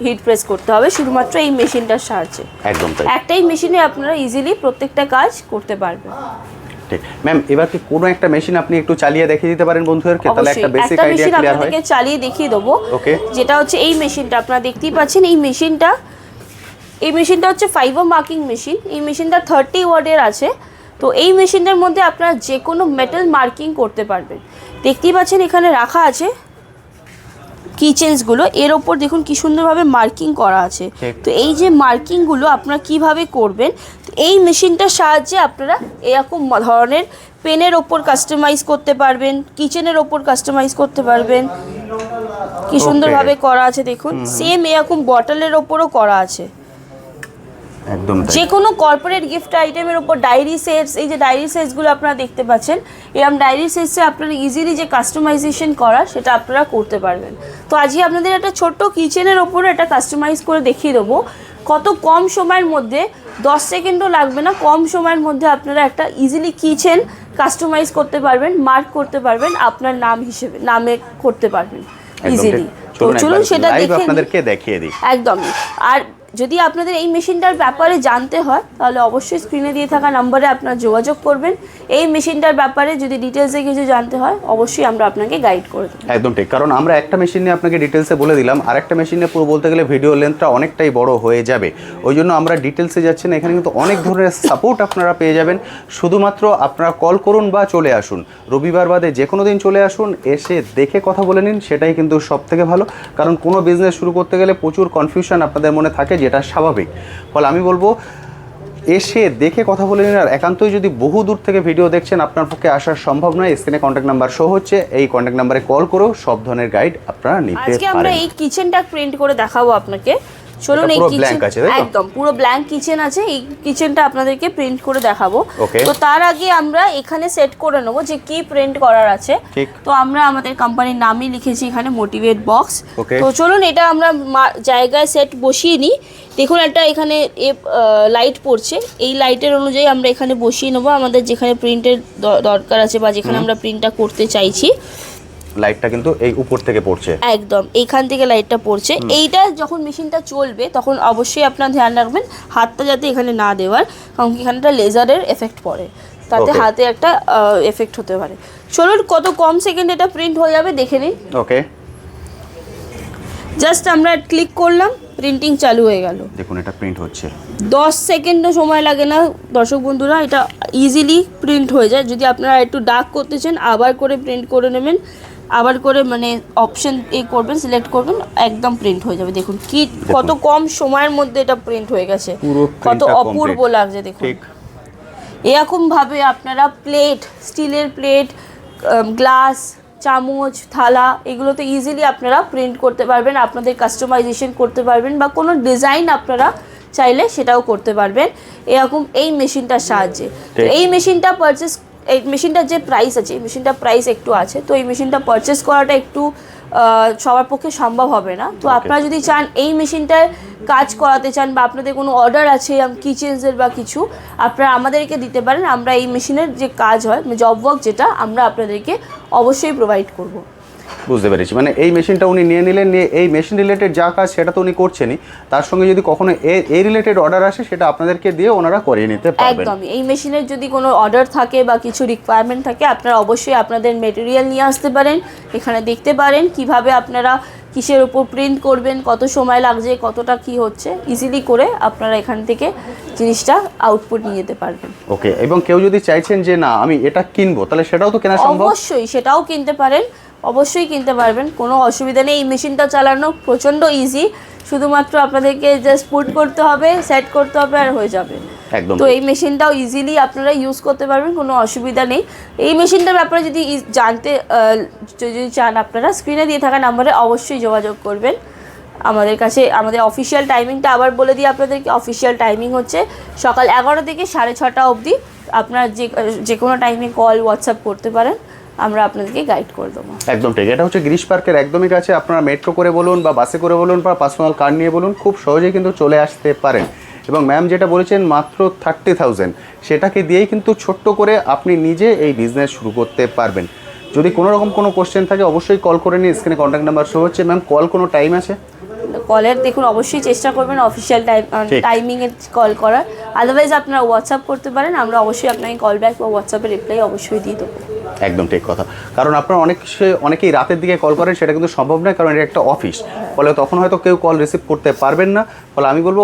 হিট প্রেস করতে হবে শুধুমাত্র এই মেশিনটার সাহায্যে। একদম তাই। একটাই মেশিনে আপনারা ইজিলি প্রত্যেকটা কাজ করতে পারবেন। ঠিক ম্যাম, এবার কি কোনো একটা মেশিন আপনি একটু চালিয়ে দেখিয়ে দিতে পারেন বন্ধুদেরকে, তাহলে একটা বেসিক আইডিয়া ক্লিয়ার হয়। আপনাদেরকে চালিয়ে দেখিয়ে দেবো। ওকে, যেটা হচ্ছে এই মেশিনটা আপনারা দেখতেই পাচ্ছেন। এই মেশিনটা হচ্ছে ফাইবার মার্কিং মেশিন। এই মেশিনটা 30 ওয়াটের আছে। তো এই মেশিনটার মধ্যে আপনারা যে কোনো মেটাল মার্কিং করতে পারবেন। দেখতেই পাচ্ছেন এখানে রাখা আছে কিচেন্সগুলো, এর ওপর দেখুন কি সুন্দরভাবে মার্কিং করা আছে। তো এই যে মার্কিংগুলো আপনারা কিভাবে করবেন, এই মেশিনটার সাহায্যে আপনারা এরকম ধরনের পেনের ওপর কাস্টমাইজ করতে পারবেন, কিচেনের ওপর কাস্টমাইজ করতে পারবেন। কি সুন্দরভাবে করা আছে দেখুন। সেম এরকম বটলের ওপরও করা আছে। একদম যে কোনো কর্পোরেট গিফট আইটেমের ওপর ডায়েরি সেটস, এই যে ডায়েরি সেটসগুলো আপনারা দেখতে পাচ্ছেন, এরকম ডায়েরি সেটসে আপনারা ইজিলি যে কাস্টমাইজেশন করা সেটা আপনারা করতে পারবেন। তো আজকে আপনাদের একটা ছোট্ট কিচেনের ওপরে একটা কাস্টমাইজ করে দেখিয়ে দেবো। কত কম সময়ের মধ্যে, 10 সেকেন্ডও লাগবে না, কম সময়ের মধ্যে আপনারা একটা ইজিলি কিচেন কাস্টমাইজ করতে পারবেন, মার্ক করতে পারবেন, আপনার নাম হিসেবে নামে করতে পারবেন ইজিলি। তো চলুন সেটা আপনাদেরকে দেখিয়ে দিই। একদমই। আর যদি আপনাদের এই মেশিনটার ব্যাপারে জানতে হয় তাহলে অবশ্যই স্ক্রিনে দিয়ে থাকা নম্বরে আপনারা যোগাযোগ করবেন। এই মেশিনটার ব্যাপারে যদি ডিটেলসে কিছু জানতে হয় অবশ্যই আমরা আপনাকে গাইড করে দেব। একদম ঠিক, কারণ আমরা একটা মেশিন নিয়ে আপনাকে ডিটেলসে বলে দিলাম, আর একটা মেশিন নিয়ে পুরো বলতে গেলে ভিডিও লেন্থটা অনেকটাই বড় হয়ে যাবে। ওই জন্য আমরা ডিটেলসে যাচ্ছি না। এখানে কিন্তু অনেক ধরনের সাপোর্ট আপনারা পেয়ে যাবেন। শুধুমাত্র আপনারা কল করুন বা চলে আসুন, রবিবার বাদে যে কোনো দিন চলে আসুন, এসে দেখে কথা বলে নিন, সেটাই কিন্তু সব থেকে ভালো। কারণ কোনো বিজনেস শুরু করতে গেলে প্রচুর কনফিউশন আপনাদের মনে থাকে, যেটা স্বাভাবিক। ফলে আমি বলবো এসে দেখে কথা বলে নিন। আর একান্তই যদি বহু দূর থেকে ভিডিও দেখছেন, আপনার পক্ষে আসার সম্ভব নয়, স্ক্রিনে কন্ট্যাক্ট নাম্বার শো হচ্ছে, এই কন্ট্যাক্ট নাম্বারে কল করেও সব ধরনের গাইড আপনারা নিতে পারেন। আজকে আমরা এই কিচেনটা প্রিন্ট করে দেখাবো আপনাকে। চলুন, এই কিচেন একদম পুরো ব্ল্যাঙ্ক কিচেন আছে, এই কিচেনটা আপনাদেরকে প্রিন্ট করে দেখাবো। তো তার আগে আমরা এখানে সেট করে নেবো যে কি প্রিন্ট করার আছে। তো আমরা আমাদের কোম্পানির নামই লিখেছি এখানে, মোটিভেট বক্স। তো চলুন এটা আমরা জায়গায় সেট বসিয়ে নিই। দেখুন একটা এখানে লাইট পড়ছে, এই লাইটের অনুযায়ী আমরা এখানে বসিয়ে নেবো আমাদের যেখানে প্রিন্টের দরকার আছে বা যেখানে আমরা প্রিন্টটা করতে চাইছি। লাইটটা কিন্তু এই উপর থেকে পড়ছে, একদম এইখান থেকে লাইটটা পড়ছে। এইটা যখন মেশিনটা চলবে তখন অবশ্যই আপনার ধ্যান রাখবেন হাতটা যাতে এখানে না দেওয়ার, কারণ এখানে একটা লেজারের এফেক্ট পড়ে, তাতে হাতে একটা এফেক্ট হতে পারে। চলুন কত কম সেকেন্ডে এটা প্রিন্ট হয়ে যাবে দেখে নিন। ওকে, জাস্ট আমরা ক্লিক করলাম, প্রিন্টিং চালু হয়ে গেল। দেখুন এটা প্রিন্ট হচ্ছে, 10 সেকেন্ডও সময় লাগে না দর্শক বন্ধুরা, এটা ইজিলি প্রিন্ট হয়ে যায়। যদি আপনারা একটু ডার্ক করতে চান আবার করে প্রিন্ট করে নেবেন, আবার করে মানে অপশন করবেন, সিলেক্ট করবেন, একদম প্রিন্ট হয়ে যাবে। দেখুন কি কত কম সময়ের মধ্যে এটা প্রিন্ট হয়ে গেছে, কত অপূর্ব লাগছে দেখুন। এরকম ভাবে আপনারা প্লেট, স্টিলের প্লেট, গ্লাস, চামচ, থালা, এগুলোতে ইজিলি আপনারা প্রিন্ট করতে পারবেন, আপনাদের কাস্টমাইজেশন করতে পারবেন, বা কোনো ডিজাইন আপনারা চাইলে সেটাও করতে পারবেন এরকম এই মেশিনটার সাহায্যে। তো এই মেশিনটা এই মেশিনটার যে প্রাইস আছে, এই মেশিনটার প্রাইস একটু আছে, তো এই মেশিনটা পারচেস করাটা একটু সবার পক্ষে সম্ভব হবে না। তো আপনারা যদি চান এই মেশিনটায় কাজ করাতে চান বা আপনাদের কোনো অর্ডার আছে কিচেন্সের বা কিছু, আপনারা আমাদেরকে দিতে পারেন। আমরা এই মেশিনের যে কাজ হয়, জব ওয়ার্ক যেটা, আমরা আপনাদেরকে অবশ্যই প্রোভাইড করব। বুঝতে পেরেছি, মানে এই মেশিনটা উনি নিয়ে নিলেন, নিয়ে এই মেশিন রিলেটেড যা কাজ সেটা তো উনি করছেনই, তার সঙ্গে যদি কখনো এই রিলেটেড অর্ডার আসে সেটা আপনাদেরকে দিয়ে ওনারা করিয়ে নিতে পারবেন। একদমই, এই মেশিনের যদি কোনো অর্ডার থাকে বা কিছু রিকোয়ারমেন্ট থাকে, আপনারা অবশ্যই আপনাদের মেটেরিয়াল নিয়ে আসতে পারেন, এখানে দেখতে পারেন কিভাবে আপনারা কিসের উপর প্রিন্ট করবেন, কত সময় লাগছে, কতটা কি হচ্ছে, ইজিলি করে আপনারা এখান থেকে জিনিসটা আউটপুট নিয়ে যেতে পারবেন। ওকে, এবং কেউ যদি চাইছেন যে না আমি এটা কিনবো, তাহলে সেটাও তো কেনা সম্ভব? অবশ্যই সেটাও কিনতে পারেন, অবশ্যই কিনতে পারবেন, কোনো অসুবিধা নেই। এই মেশিনটা চালানো প্রচণ্ড ইজি, শুধুমাত্র আপনাদেরকে জাস্ট পুট করতে হবে, সেট করতে হবে, আর হয়ে যাবে একদম। তো এই মেশিনটাও ইজিলি আপনারা ইউজ করতে পারবেন, কোনো অসুবিধা নেই। এই মেশিনটার ব্যাপারে যদি জানতে যদি চান, আপনারা স্ক্রিনে দিয়ে থাকা নাম্বারে অবশ্যই যোগাযোগ করবেন আমাদের কাছে। আমাদের অফিসিয়াল টাইমিংটা আবার বলে দিই আপনাদেরকে। অফিসিয়াল টাইমিং হচ্ছে সকাল 11 থেকে 6:30 অবধি। আপনারা যে কোনো টাইমে কল, হোয়াটসঅ্যাপ করতে পারেন, আমরা আপনাদেরকে গাইড করে দেবো। একদম ঠিক, এটা হচ্ছে গিরিশ পার্কের একদমই কাছে। আপনারা মেট্রো করে বলুন বা বাসে করে বলুন বা পার্সোনাল কার নিয়ে বলুন, খুব সহজেই কিন্তু চলে আসতে পারেন। এবং ম্যাম যেটা বলেছেন মাত্র 30,000, সেটাকে দিয়েই কিন্তু ছোট্ট করে আপনি নিজে এই বিজনেস শুরু করতে পারবেন। যদি কোনো রকম কোনো কোশ্চেন থাকে অবশ্যই কল করে নিন, স্ক্রিনে কন্ট্যাক্ট নাম্বার শো হচ্ছে। ম্যাম কল কোনো টাইম আছে? কলের দেখুন অবশ্যই চেষ্টা করবেন অফিসিয়াল টাইমিংয়ে কল করার, আদারওয়াইজ আপনারা হোয়াটসঅ্যাপ করতে পারেন, আমরা অবশ্যই আপনাকে কল ব্যাক বা হোয়াটসঅ্যাপে রিপ্লাই অবশ্যই দিয়ে দেবো। একদম ঠিক কথা, কারণ আপনারা অনেকেই রাতের দিকে কল করেন, সেটা কিন্তু সম্ভব নয়, কারণ এটা একটা অফিস, ফলে তখন হয়তো কেউ কল রিসিভ করতে পারবেন না। ফলে আমি বলবো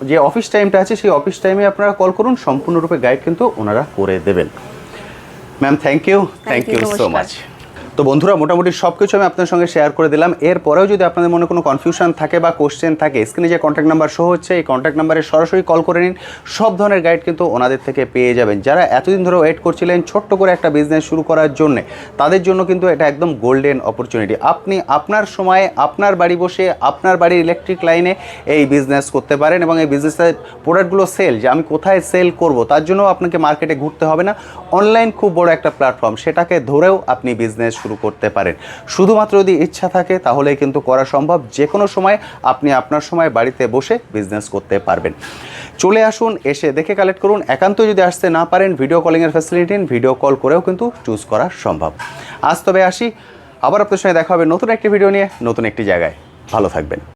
যে অফিস টাইমটা আছে সেই অফিস টাইমে আপনারা কল করুন, সম্পূর্ণরূপে গাইড কিন্তু ওনারা করে দেবেন। Ma'am thank you so much. তো বন্ধুরা, মোটামুটি সব কিছু আমি আপনার সঙ্গে শেয়ার করে দিলাম। এরপরেও যদি আপনাদের মনে কোনো কনফিউশন থাকে বা কোশ্চেন থাকে, স্ক্রিনে যে কন্ট্যাক্ট নাম্বার শো হচ্ছে এই কন্ট্যাক্ট নাম্বারে সরাসরি কল করে নিন, সব ধরনের গাইড কিন্তু ওনাদের থেকে পেয়ে যাবেন। যারা এতদিন ধরে ওয়েট করছিলেন ছোট্ট করে একটা বিজনেস শুরু করার জন্য, তাদের জন্য কিন্তু এটা একদম গোল্ডেন অপরচুনিটি। আপনি আপনার সময়ে আপনার বাড়ি বসে আপনার বাড়ির ইলেকট্রিক লাইনে এই বিজনেস করতে পারেন, এবং এই বিজনেসের প্রোডাক্টগুলো সেল, যে আমি কোথায় সেল করব তার জন্য আপনাকে মার্কেটে ঘুরতে হবে না। অনলাইন খুব বড় একটা প্ল্যাটফর্ম, সেটাকে ধরেও আপনি বিজনেস শুরু করতে পারেন। শুধুমাত্র যদি ইচ্ছা থাকে তাহলেই কিন্তু করা সম্ভব। যে কোনো সময় আপনি আপনার সময় বাড়িতে বসে বিজনেস করতে পারবেন। চলে আসুন, এসে দেখে কালেক্ট করুন। একান্ত যদি আসতে না পারেন, ভিডিও কলিংয়ের ফ্যাসিলিটি ভিডিও কল করেও কিন্তু চুজ করা সম্ভব। আজ তবে আসি, আবার আপনার সঙ্গে দেখা হবে নতুন একটি ভিডিও নিয়ে, নতুন একটি জায়গায়। ভালো থাকবেন।